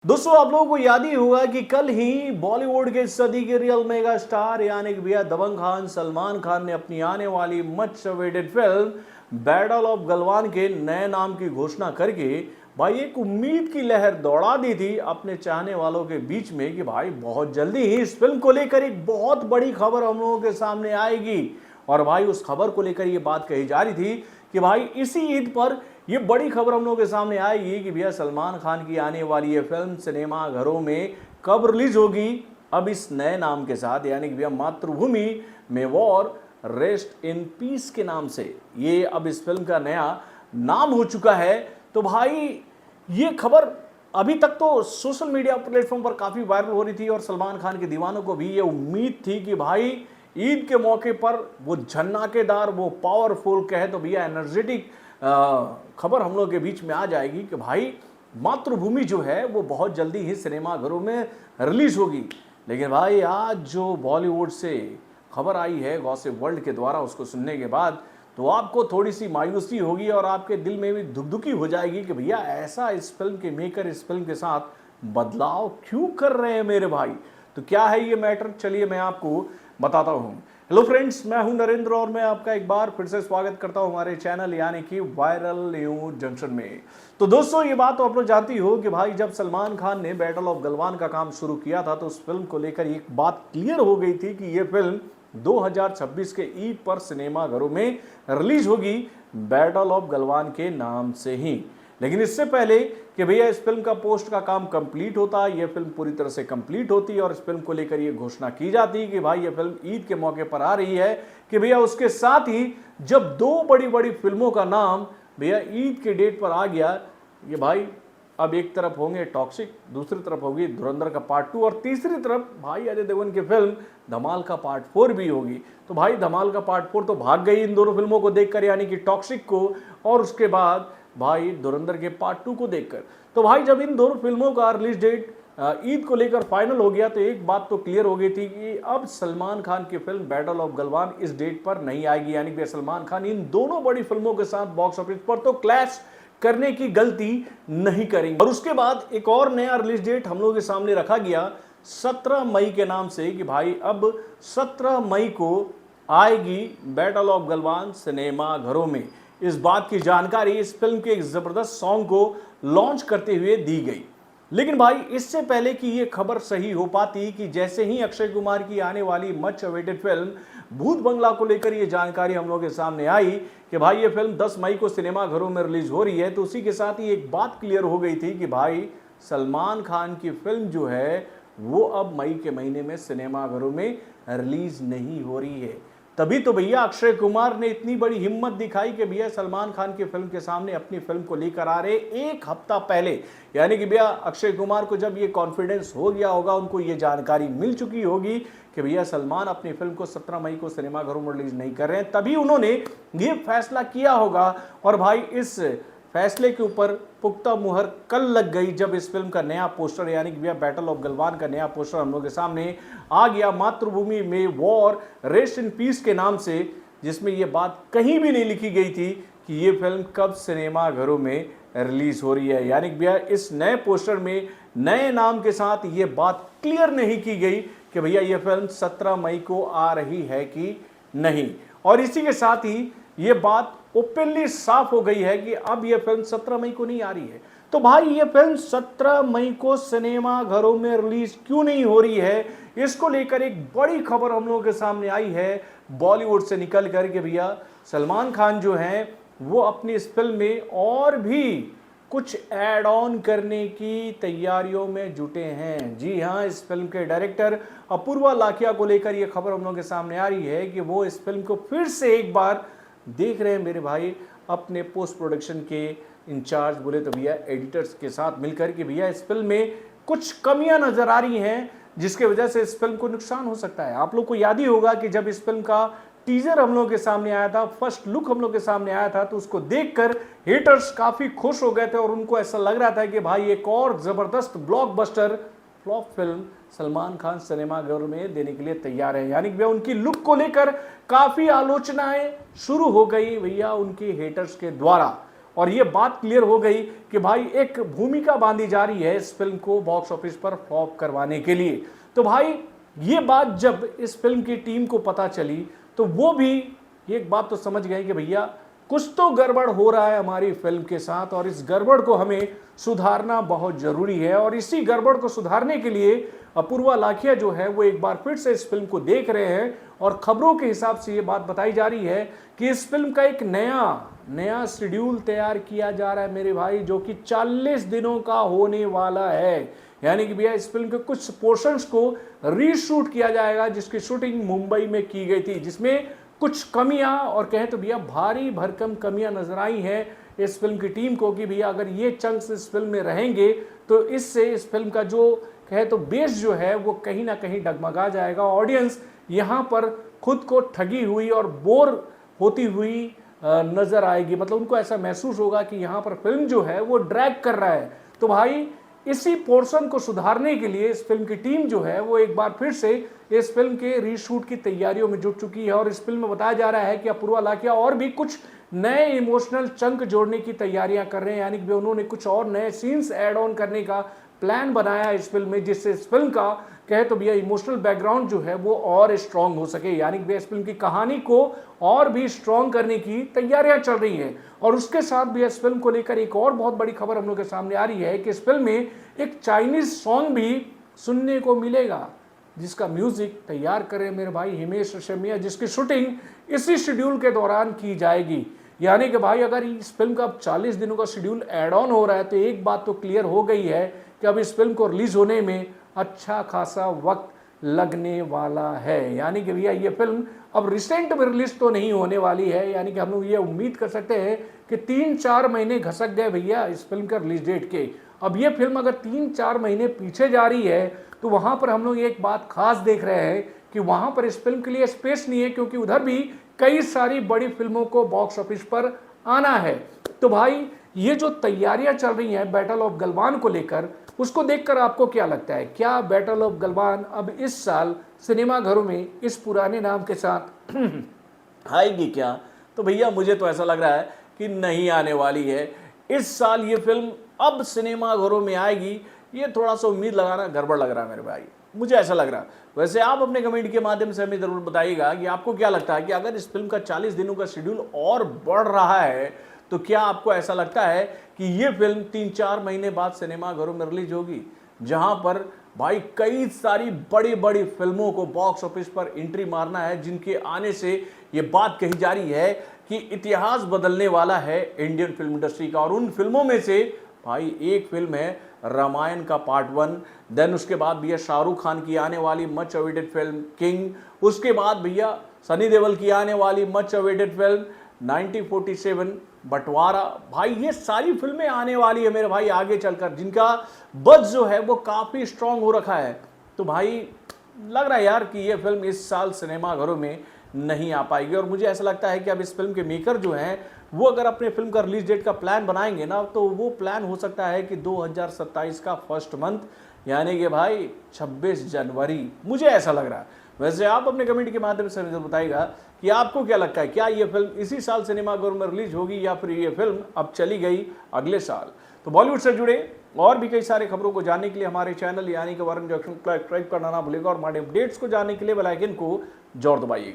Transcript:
दोस्तों आप लोगों को याद ही होगा कि कल ही बॉलीवुड के सदी के रियल मेगा स्टार यानी कि भैया दबंग खान सलमान खान ने अपनी आने वाली much awaited film battle of Galwan के नए नाम की घोषणा करके भाई एक उम्मीद की लहर दौड़ा दी थी अपने चाहने वालों के बीच में कि भाई बहुत जल्दी ही इस फिल्म को लेकर एक बहुत बड़ी खबर हम लोगों के सामने आएगी। और भाई उस खबर को लेकर ये बात कही जा रही थी कि भाई इसी ईद पर ये बड़ी खबर हम लोगों के सामने आएगी कि भैया सलमान खान की आने वाली ये फिल्म सिनेमा घरों में कब रिलीज होगी। अब इस नए नाम के साथ यानी कि भैया मातृभूमि में वॉर रेस्ट इन पीस के नाम से ये अब इस फिल्म का नया नाम हो चुका है। तो भाई ये खबर अभी तक तो सोशल मीडिया प्लेटफॉर्म पर काफ़ी वायरल हो रही थी और सलमान खान के दीवानों को भी ये उम्मीद थी कि भाई ईद के मौके पर वो झन्नाकेदार वो पावरफुल कहे तो भैया एनर्जेटिक खबर हम लोग के बीच में आ जाएगी कि भाई मातृभूमि जो है वो बहुत जल्दी ही सिनेमा घरों में रिलीज होगी। लेकिन भाई आज जो बॉलीवुड से खबर आई है गॉसिप वर्ल्ड के द्वारा उसको सुनने के बाद तो आपको थोड़ी सी मायूसी होगी और आपके दिल में भी धुकधुकी हो जाएगी कि भैया ऐसा इस फिल्म के मेकर इस फिल्म के साथ बदलाव क्यों कर रहे हैं मेरे भाई। तो क्या है ये मैटर, चलिए मैं आपको बताता हूँ। हेलो फ्रेंड्स, मैं हूं नरेंद्र और मैं आपका एक बार फिर से स्वागत करता हूं हमारे चैनल यानी कि वायरल न्यूज जंक्शन में। तो दोस्तों ये बात तो आप लोग जानती हो कि भाई जब सलमान खान ने बैटल ऑफ गलवान का काम शुरू किया था तो उस फिल्म को लेकर एक बात क्लियर हो गई थी कि ये फिल्म 2026 के ईद पर सिनेमा घरों में रिलीज होगी बैटल ऑफ गलवान के नाम से ही। लेकिन इससे पहले कि भैया इस फिल्म का पोस्ट का काम कंप्लीट होता, ये फिल्म पूरी तरह से कंप्लीट होती और इस फिल्म को लेकर ये घोषणा की जाती कि भाई ये फिल्म ईद के मौके पर आ रही है कि भैया उसके साथ ही जब दो बड़ी बड़ी फिल्मों का नाम भैया ईद के डेट पर आ गया, ये भाई अब एक तरफ होंगे टॉक्सिक, दूसरी तरफ होगी धुरंधर का पार्ट 2 और तीसरी तरफ भाई अजय देवगन की फिल्म धमाल का पार्ट 4 भी होगी। तो भाई धमाल का पार्ट 4 तो भाग गई इन दोनों फिल्मों को देखकर यानी कि टॉक्सिक को और उसके बाद भाई धुरंधर के पार्ट 2 को देखकर। तो भाई जब इन दोनों फिल्मों का रिलीज डेट ईद को लेकर फाइनल हो गया तो एक बात तो क्लियर हो गई थी कि अब सलमान खान की फिल्म बैटल ऑफ गलवान इस डेट पर नहीं आएगी यानी कि सलमान खान इन दोनों बड़ी फिल्मों के साथ बॉक्स ऑफिस पर तो क्लैश करने की गलती नहीं करेंगे। और उसके बाद एक और नया रिलीज डेट हम लोगों के सामने रखा गया 17 मई के नाम से कि भाई अब 17 मई को आएगी बैटल ऑफ गलवान सिनेमा घरों में। इस बात की जानकारी इस फिल्म के एक जबरदस्त सॉन्ग को लॉन्च करते हुए दी गई। लेकिन भाई इससे पहले कि ये खबर सही हो पाती कि जैसे ही अक्षय कुमार की आने वाली मच अवेटेड फिल्म भूत बंगला को लेकर ये जानकारी हम लोगों के सामने आई कि भाई ये फिल्म 10 मई को सिनेमा घरों में रिलीज हो रही है, तो उसी के साथ ही एक बात क्लियर हो गई थी कि भाई सलमान खान की फिल्म जो है वो अब मई के महीने में सिनेमा घरों में रिलीज नहीं हो रही है। तभी तो भैया अक्षय कुमार ने इतनी बड़ी हिम्मत दिखाई कि भैया सलमान खान की फिल्म के सामने अपनी फिल्म को लेकर आ रहे एक हफ्ता पहले यानी कि भैया अक्षय कुमार को जब ये कॉन्फिडेंस हो गया होगा, उनको ये जानकारी मिल चुकी होगी कि भैया सलमान अपनी फिल्म को 17 मई को सिनेमा घरों में रिलीज नहीं कर रहे हैं, तभी उन्होंने ये फैसला किया होगा। और भाई इस फैसले के ऊपर पुख्ता मुहर कल लग गई जब इस फिल्म का नया पोस्टर यानी कि भैया बैटल ऑफ गलवान का नया पोस्टर हम लोग के सामने आ गया मातृभूमि में वॉर रेस्ट इन पीस के नाम से, जिसमें ये बात कहीं भी नहीं लिखी गई थी कि ये फिल्म कब सिनेमा घरों में रिलीज हो रही है। यानी कि भैया इस नए पोस्टर में नए नाम के साथ ये बात क्लियर नहीं की गई कि भैया ये फिल्म 17 मई को आ रही है कि नहीं। और इसी के साथ ही ये बात ओपनली साफ हो गई है कि अब यह फिल्म 17 मई को नहीं आ रही है। तो भाई ये फिल्म 17 मई को सिनेमा घरों में रिलीज क्यों नहीं हो रही है, इसको लेकर एक बड़ी खबर हम लोगों के सामने आई है बॉलीवुड से निकल कर के भैया सलमान खान जो हैं वो अपनी इस फिल्म में और भी कुछ ऐड ऑन करने की तैयारियों में जुटे हैं। जी हाँ, इस फिल्म के डायरेक्टर अपूर्वा लाखिया को लेकर यह खबर हम लोगों के सामने आ रही है कि वो इस फिल्म को फिर से एक बार देख रहे हैं मेरे भाई अपने पोस्ट प्रोडक्शन के इंचार्ज बोले तो भैया एडिटर्स के साथ मिलकर कि भैया इस फिल्म में कुछ कमियां नजर आ रही हैं जिसके वजह से इस फिल्म को नुकसान हो सकता है। आप लोग को याद ही होगा कि जब इस फिल्म का टीजर हम लोग के सामने आया था, फर्स्ट लुक हम लोग के सामने आया था, तो उसको देखकर हेटर्स काफी खुश हो गए थे और उनको ऐसा लग रहा था कि भाई एक और जबरदस्त blockbuster flop film Salman Khan cinema घर में देने के लिए तैयार है। यानी कि उनकी लुक को लेकर काफी आलोचनाएं शुरू हो गई भैया उनके हेटर्स के द्वारा। और ये बात क्लियर हो गई कि भाई एक भूमिका बांधी जा रही है इस फिल्म को बॉक्स ऑफिस पर फ्लॉप करवाने के लिए। तो भाई ये बात जब इस फिल्म की टीम को पता चली तो वो भी एक बात तो समझ गए कि भैया कुछ तो गड़बड़ हो रहा है हमारी फिल्म के साथ और इस गड़बड़ को हमें सुधारना बहुत जरूरी है। और इसी गड़बड़ को सुधारने के लिए अपूर्वा लाखिया जो है वो एक बार फिर से इस फिल्म को देख रहे हैं और खबरों के हिसाब से ये बात बताई जा रही है कि इस फिल्म का एक नया शेड्यूल तैयार किया जा रहा है मेरे भाई, जो कि 40 दिनों का होने वाला है। यानी कि भैया इस फिल्म के कुछ पोर्शंस को रीशूट किया जाएगा जिसकी शूटिंग मुंबई में की गई थी, जिसमें कुछ कमियां और कहें तो भैया भारी भरकम कमियां नजर आई हैं इस फिल्म की टीम को कि भैया अगर ये चंक्स इस फिल्म में रहेंगे तो इससे इस फिल्म का जो कहे तो बेस जो है वो कहीं ना कहीं डगमगा जाएगा। ऑडियंस यहाँ पर खुद को ठगी हुई और बोर होती हुई नजर आएगी, मतलब उनको ऐसा महसूस होगा कि यहाँ पर फिल्म जो है वो ड्रैग कर रहा है। तो भाई इसी पोर्शन को सुधारने के लिए इस फिल्म की टीम जो है वो एक बार फिर से इस फिल्म के रीशूट की तैयारियों में जुट चुकी है और इस फिल्म में बताया जा रहा है कि अपूर्वा लाखिया और भी कुछ नए इमोशनल चंक जोड़ने की तैयारियां कर रहे हैं। यानी कि उन्होंने कुछ और नए सीन्स ऐड ऑन करने का प्लान बनाया इस फिल्म में, जिससे इस फिल्म का कहे तो भैया इमोशनल बैकग्राउंड जो है वो और स्ट्रांग हो सके। यानी कि इस फिल्म की कहानी को और भी स्ट्रांग करने की तैयारियां चल रही हैं। और उसके साथ भी इस फिल्म को लेकर एक और बहुत बड़ी खबर हम लोग के सामने आ रही है कि इस फिल्म में एक चाइनीज सॉन्ग भी सुनने को मिलेगा जिसका म्यूजिक तैयार करे मेरे भाई हिमेश रेशमिया, जिसकी शूटिंग इसी शेड्यूल के दौरान की जाएगी। यानी कि भाई अगर इस फिल्म का अब 40 दिनों का शेड्यूल एड ऑन हो रहा है तो एक बात तो क्लियर हो गई है कि अब इस फिल्म को रिलीज होने में अच्छा खासा वक्त लगने वाला है। यानी कि भैया ये फिल्म अब रिसेंट में रिलीज तो नहीं होने वाली है। यानी कि हम लोग ये उम्मीद कर सकते हैं कि 3-4 महीने घसक गए भैया इस फिल्म का रिलीज डेट के। अब ये फिल्म अगर 3-4 महीने पीछे जा रही है तो वहां पर हम लोग एक बात खास देख रहे हैं कि वहां पर इस फिल्म के लिए स्पेस नहीं है, क्योंकि उधर भी कई सारी बड़ी फिल्मों को बॉक्स ऑफिस पर आना है। तो भाई ये जो तैयारियां चल रही हैं बैटल ऑफ गलवान को लेकर, उसको देखकर आपको क्या लगता है? क्या बैटल ऑफ गलवान अब इस साल सिनेमाघरों में इस पुराने नाम के साथ आएगी क्या? तो भैया मुझे तो ऐसा लग रहा है कि नहीं आने वाली है। इस साल ये फिल्म अब सिनेमाघरों में आएगी, ये थोड़ा सा उम्मीद लगाना गड़बड़ लग रहा है मेरे भाई, मुझे ऐसा लग रहा है। वैसे आप अपने कमेंट के माध्यम से हमें जरूर बताइएगा कि आपको क्या लगता है कि अगर इस फिल्म का 40 दिनों का शेड्यूल और बढ़ रहा है तो क्या आपको ऐसा लगता है कि ये फिल्म 3-4 महीने बाद सिनेमाघरों में रिलीज होगी, जहां पर भाई कई सारी बड़ी बड़ी फिल्मों को बॉक्स ऑफिस पर एंट्री मारना है, जिनके आने से ये बात कही जा रही है कि इतिहास बदलने वाला है इंडियन फिल्म इंडस्ट्री का। और उन फिल्मों में से भाई एक फिल्म है रामायण का पार्ट 1, देन उसके बाद भैया शाहरुख खान की आने वाली मच अवेटेड फिल्म किंग, उसके बाद भैया सनी देओल की आने वाली मच अवेटेड फिल्म 1947 बंटवारा। भाई ये सारी फिल्में आने वाली है मेरे भाई आगे चलकर, जिनका बज़ जो है वो काफ़ी स्ट्रांग हो रखा है। तो भाई लग रहा है यार कि ये फिल्म इस साल सिनेमाघरों में नहीं आ पाएगी। और मुझे ऐसा लगता है कि अब इस फिल्म के मेकर जो हैं वो अगर अपने फिल्म का रिलीज डेट का प्लान बनाएंगे ना, तो वो प्लान हो सकता है कि 2027 का फर्स्ट मंथ, यानी कि भाई 26 जनवरी, मुझे ऐसा लग रहा है। वैसे आप अपने कमेंट के माध्यम से मुझे बताइएगा कि आपको क्या लगता है, क्या ये फिल्म इसी साल सिनेमाघरों में रिलीज होगी या फिर ये फिल्म अब चली गई अगले साल। तो बॉलीवुड से जुड़े और भी कई सारे खबरों को जानने के लिए हमारे चैनल यानी कि वारन जंक्शन को सब्सक्राइब करना ना भूलिएगा और हमारे अपडेट्स को जानने के लिए बेल आइकन को जरूर दबाइएगा।